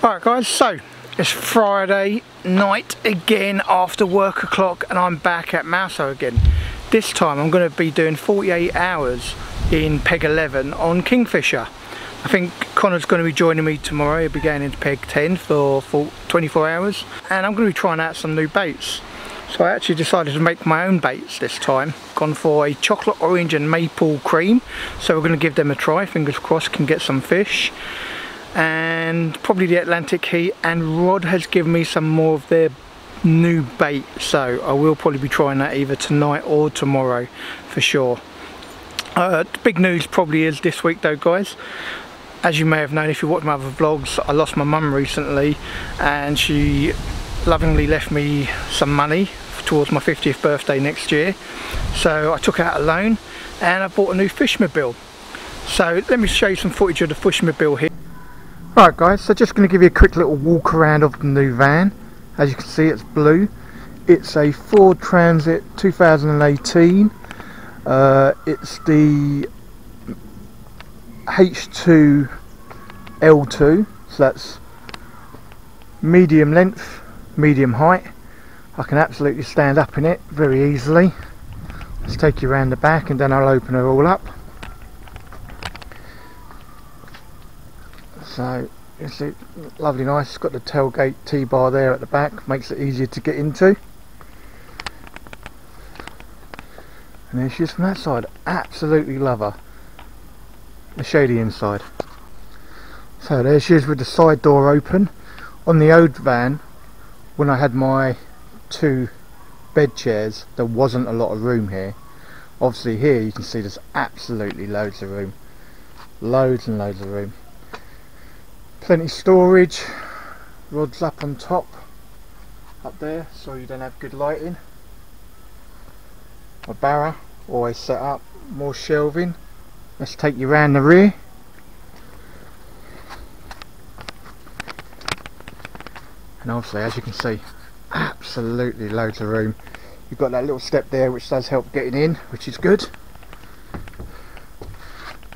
Alright guys, so it's Friday night again after work o'clock and I'm back at Mousehole again. This time I'm going to be doing 48 hours in Peg 11 on Kingfisher. I think Connor's going to be joining me tomorrow. He'll be going into Peg 10 for 24 hours and I'm going to be trying out some new baits. So I actually decided to make my own baits this time. Gone for a chocolate orange and maple cream. So we're going to give them a try, fingers crossed can get some fish. And probably the Atlantic heat, and Rod has given me some more of their new bait, so I will probably be trying that either tonight or tomorrow for sure. The big news probably is this week though guys. As you may have known if you watch my other vlogs, I lost my mum recently and she lovingly left me some money towards my 50th birthday next year, so I took out a loan and I bought a new fishmobile. So let me show you some footage of the fishmobile here. Alright guys, so just going to give you a quick little walk around of the new van. As you can see, it's blue. It's a Ford Transit 2018. It's the H2 L2, so that's medium length, medium height. I can absolutely stand up in it very easily. Let's take you around the back and then I'll open her all up. So it's lovely nice, it's got the tailgate T-bar there at the back, makes it easier to get into. And there she is from that side, absolutely love her. I'll show you the inside. So there she is with the side door open. On the old van, when I had my two bed chairs, there wasn't a lot of room here. Obviously here you can see there's absolutely loads of room. Loads and loads of room. Plenty of storage, rods up on top, up there, so you don't have good lighting. My barra, always set up, more shelving. Let's take you around the rear. And obviously, as you can see, absolutely loads of room. You've got that little step there which does help getting in, which is good.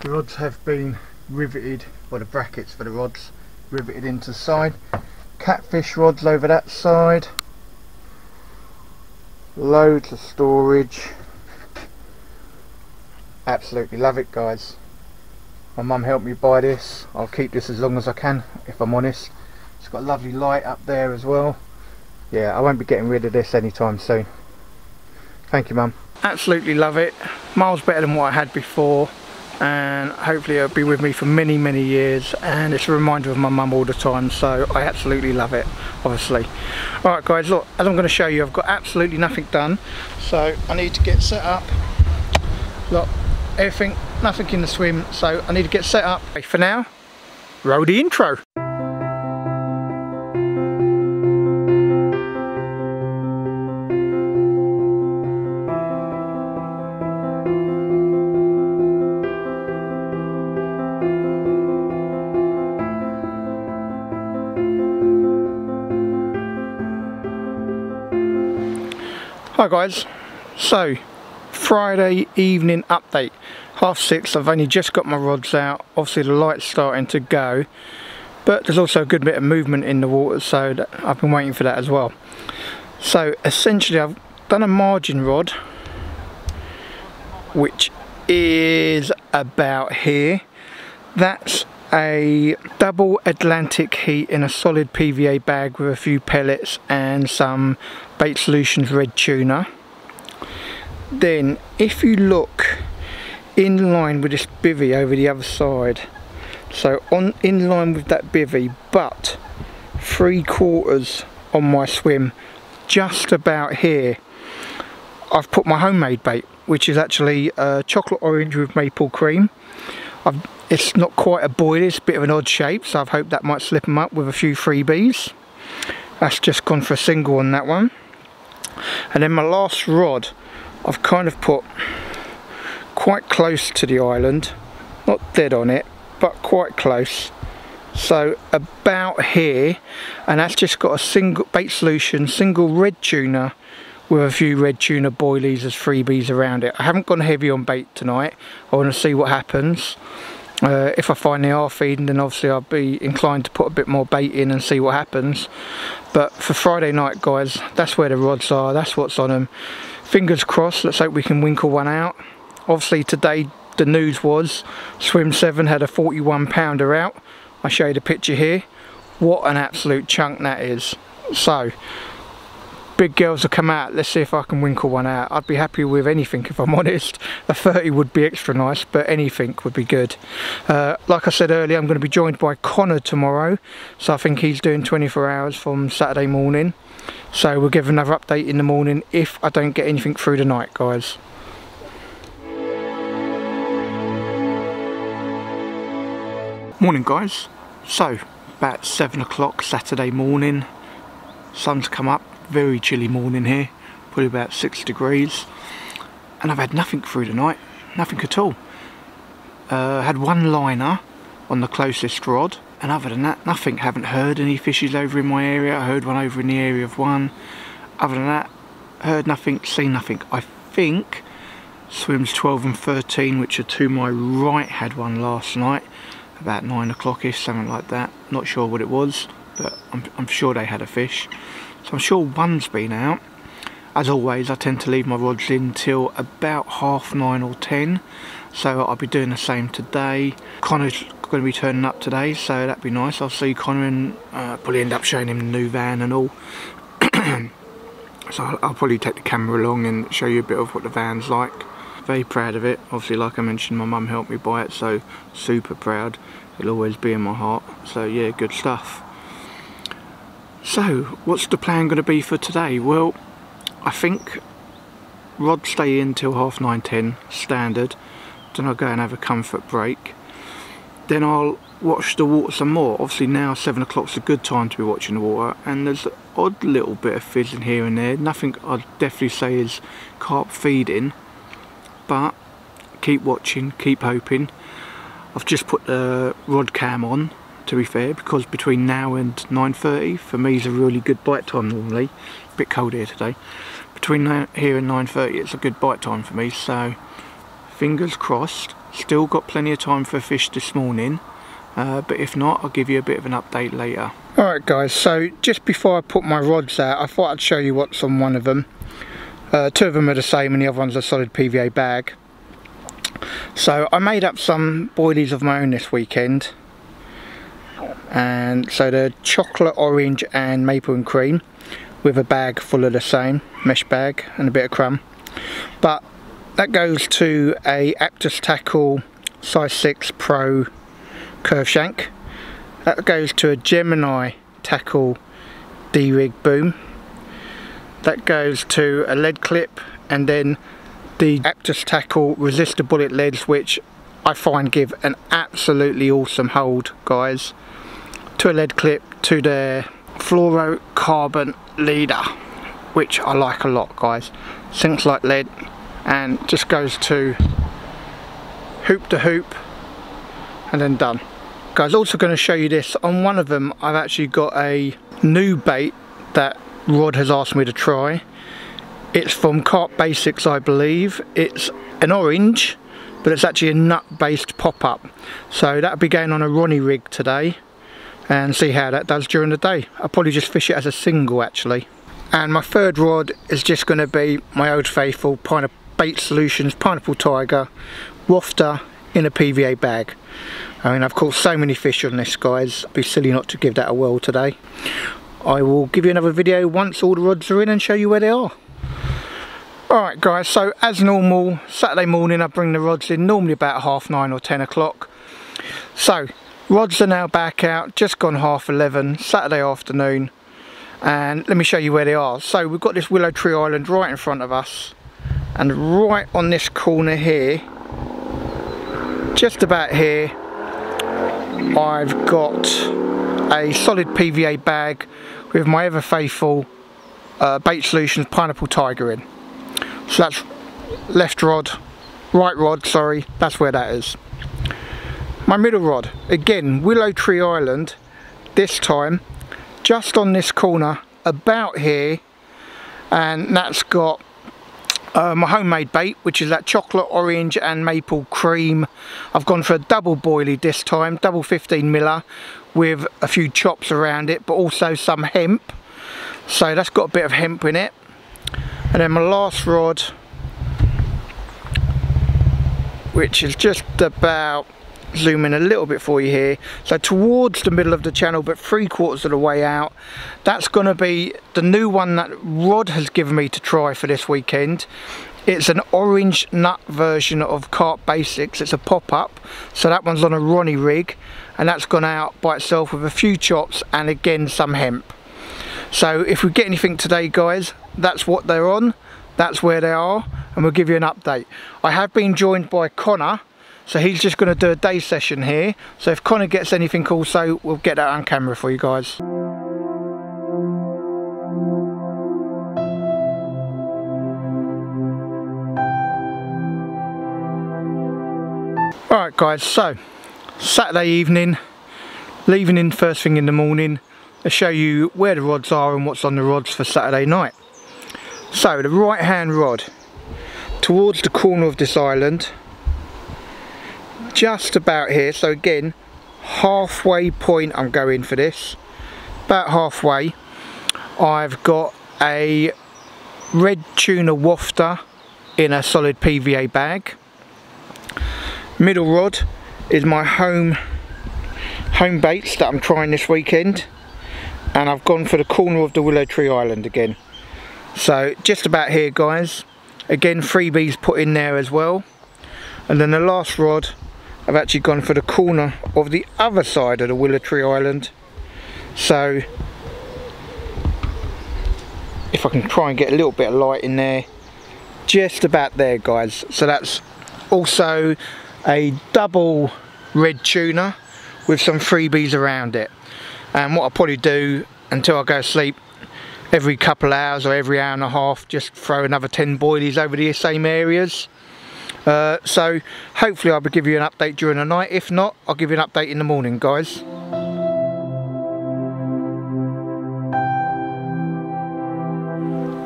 The rods have been riveted, or the brackets for the rods riveted into the side. Catfish rods over that side. Loads of storage. Absolutely love it guys. My mum helped me buy this. I'll keep this as long as I can if I'm honest. It's got a lovely light up there as well. Yeah, I won't be getting rid of this anytime soon. Thank you mum. Absolutely love it. Miles better than what I had before. And hopefully it'll be with me for many years, and it's a reminder of my mum all the time, so I absolutely love it, obviously. Alright guys, look, as I'm going to show you, I've got absolutely nothing done, so I need to get set up. Look, everything, nothing in the swim, so I need to get set up. For now, roll the intro. Hi guys, so Friday evening update, 6:30. I've only just got my rods out. Obviously the light's starting to go, but there's also a good bit of movement in the water, so I've been waiting for that as well. So essentially I've done a margin rod which is about here. That's a double Atlantic heat in a solid PVA bag with a few pellets and some Bait Solutions red tuna. Then if you look in line with this bivvy over the other side, so in line with that bivvy but 3/4 on my swim, just about here, I've put my homemade bait, which is actually chocolate orange with maple cream. It's not quite a boilie, it's a bit of an odd shape, so I've hoped that might slip them up with a few freebies. That's just gone for a single on that one. And then my last rod, I've kind of put quite close to the island, not dead on it, but quite close. So about here, and that's just got a single Bait Solution, single red tuna with a few red tuna boilies as freebies around it. I haven't gone heavy on bait tonight. I want to see what happens. If I find they are feeding, then obviously I'll be inclined to put a bit more bait in and see what happens. But for Friday night, guys, that's where the rods are, that's what's on them. Fingers crossed, let's hope we can winkle one out. Obviously today the news was Swim 7 had a 41 pounder out. I'll show you the picture here. What an absolute chunk that is. So big girls will come out. Let's see if I can winkle one out. I'd be happy with anything, if I'm honest. A 30 would be extra nice, but anything would be good. Like I said earlier, I'm going to be joined by Connor tomorrow, so I think he's doing 24 hours from Saturday morning. So we'll give another update in the morning if I don't get anything through the night, guys. Morning, guys. So about 7 o'clock Saturday morning, sun's come up. Very chilly morning here, probably about 6 degrees, and I've had nothing through the night, nothing at all. Had one liner on the closest rod, and other than that, nothing. Haven't heard any fishes over in my area. I heard one over in the area of one. Other than that, heard nothing, seen nothing. I think swims 12 and 13, which are to my right, had one last night about 9 o'clock-ish, something like that. Not sure what it was, but I'm sure they had a fish. So I'm sure one's been out. As always, I tend to leave my rods in till about 9:30 or 10. So I'll be doing the same today. Connor's going to be turning up today, so that'd be nice. I'll see Connor and probably end up showing him the new van and all. So I'll probably take the camera along and show you a bit of what the van's like. Very proud of it. Obviously, like I mentioned, my mum helped me buy it, so super proud. It'll always be in my heart. So yeah, good stuff. So, what's the plan going to be for today? Well, I think rods stay in till 9:30, 10, standard. Then I'll go and have a comfort break. Then I'll watch the water some more. Obviously now 7 o'clock's a good time to be watching the water, and there's an odd little bit of fizzing here and there. Nothing I'd definitely say is carp feeding, but keep watching, keep hoping. I've just put the rod cam on, to be fair, because between now and 9:30 for me is a really good bite time normally. A bit cold here today. Between here and 9:30 it's a good bite time for me, so fingers crossed. Still got plenty of time for a fish this morning, but if not, I'll give you a bit of an update later. Alright guys, so just before I put my rods out, I thought I'd show you what's on one of them. Two of them are the same and the other one's a solid PVA bag. So I made up some boilies of my own this weekend. And so they're chocolate, orange and maple and cream, with a bag full of the same, mesh bag and a bit of crumb. But that goes to a Aptus Tackle size 6 Pro curve shank. That goes to a Gemini Tackle D-rig boom. That goes to a lead clip, and then the Aptus Tackle resistor bullet leads, which I find give an absolutely awesome hold, guys. To a lead clip, to the fluorocarbon leader, which I like a lot, guys. Sinks like lead and just goes to hoop, and then done. Guys, also going to show you this. On one of them I've actually got a new bait that Rod has asked me to try. It's from Carp Basics, I believe. It's an orange, but it's actually a nut based pop-up. So that'll be going on a Ronnie rig today, and see how that does during the day. I'll probably just fish it as a single actually. And my third rod is just going to be my old faithful Bait Solutions Pineapple Tiger wafter in a PVA bag. I mean, I've caught so many fish on this, guys. It'd be silly not to give that a whirl today. I will give you another video once all the rods are in and show you where they are. Alright guys, so as normal, Saturday morning I bring the rods in, normally about 9:30 or 10 o'clock. So rods are now back out, just gone 11:30, Saturday afternoon, and let me show you where they are. So we've got this Willow Tree Island right in front of us, and right on this corner here, just about here, I've got a solid PVA bag with my ever faithful Bait Solutions Pineapple Tiger in. So that's left rod, right rod, sorry, that's where that is. My middle rod, again, Willow Tree Island, this time just on this corner about here, and that's got My homemade bait, which is that chocolate, orange and maple cream. I've gone for a double boilie this time, double 15 miller with a few chops around it, but also some hemp. So that's got a bit of hemp in it. And then my last rod, which is just about, zoom in a little bit for you here, so towards the middle of the channel but 3/4 of the way out. That's going to be the new one that Rod has given me to try for this weekend. It's an orange nut version of Carp Basics. It's a pop-up, so that one's on a Ronnie rig, and that's gone out by itself with a few chops and again some hemp. So if we get anything today, guys, that's what they're on, that's where they are, and we'll give you an update. I have been joined by Connor, so he's just going to do a day session here. So if Connor gets anything also, we'll get that on camera for you guys. Alright guys, so Saturday evening, leaving in first thing in the morning. I'll show you where the rods are and what's on the rods for Saturday night. So the right hand rod, towards the corner of this island, just about here. So again, halfway point I'm going for this, about halfway. I've got a red tuna wafter in a solid PVA bag. Middle rod is my home baits that I'm trying this weekend, and I've gone for the corner of the Willow Tree Island again. So just about here, guys. Again, freebies put in there as well. And then the last rod, I've actually gone for the corner of the other side of the Willow Tree Island. So if I can try and get a little bit of light in there, just about there, guys. So that's also a double red tuna with some freebies around it. And what I'll probably do until I go to sleep, every couple of hours or every hour and a half, just throw another 10 boilies over the same areas. So hopefully I'll give you an update during the night. If not, I'll give you an update in the morning, guys.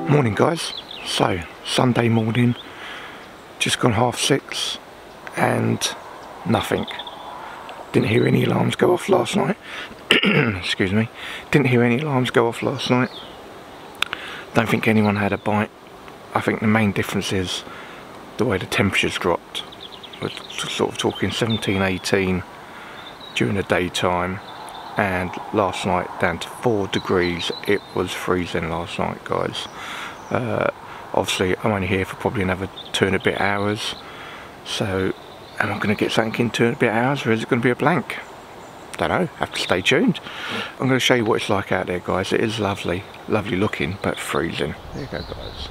Morning, guys. So Sunday morning, just gone 6:30 and nothing. Didn't hear any alarms go off last night. Excuse me. Didn't hear any alarms go off last night. Don't think anyone had a bite. I think the main difference is the way the temperatures dropped. We're sort of talking 17, 18 during the daytime, and last night down to 4 degrees. It was freezing last night, guys. Obviously I'm only here for probably another 2 and a bit hours, so am I going to get something in 2 and a bit hours, or is it going to be a blank? Don't know, have to stay tuned. I'm going to show you what it's like out there, guys. It is lovely, lovely looking, but freezing. There you go, guys.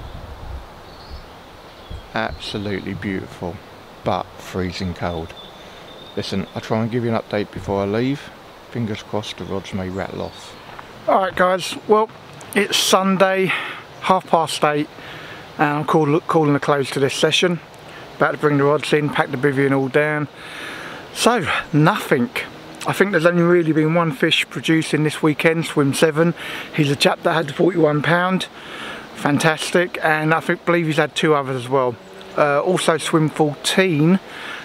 Absolutely beautiful, but freezing cold. Listen, I'll try and give you an update before I leave. Fingers crossed the rods may rattle off. Alright guys, well, it's Sunday, 8:30, and I'm calling a close to this session. About to bring the rods in, pack the bivvy and all down. So, nothing. I think there's only really been one fish producing this weekend, Swim 7. He's a chap that had 41 pound. Fantastic, and I believe he's had 2 others as well. Also Swim 14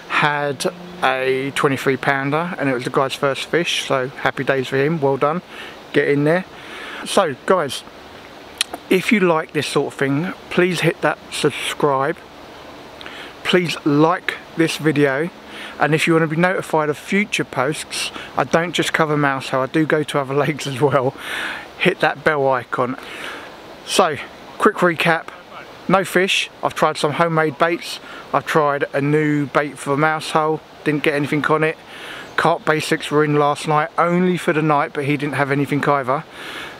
had a 23 pounder, and it was the guy's first fish, so happy days for him, well done, get in there. So guys, if you like this sort of thing, please hit that subscribe, please like this video, and if you want to be notified of future posts, I don't just cover Mousehole, I do go to other lakes as well, hit that bell icon. So quick recap, no fish. I've tried some homemade baits. I've tried a new bait for Mousehole, didn't get anything on it. Carp Basics were in last night, only for the night, but he didn't have anything either.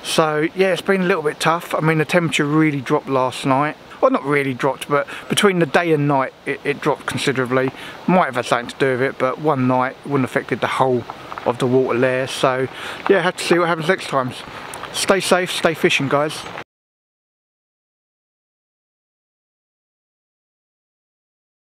So yeah, it's been a little bit tough. I mean, the temperature really dropped last night. Well, not really dropped, but between the day and night it dropped considerably. Might have had something to do with it, but one night wouldn't have affected the whole of the water there. So yeah, have to see what happens next time. Stay safe, stay fishing, guys.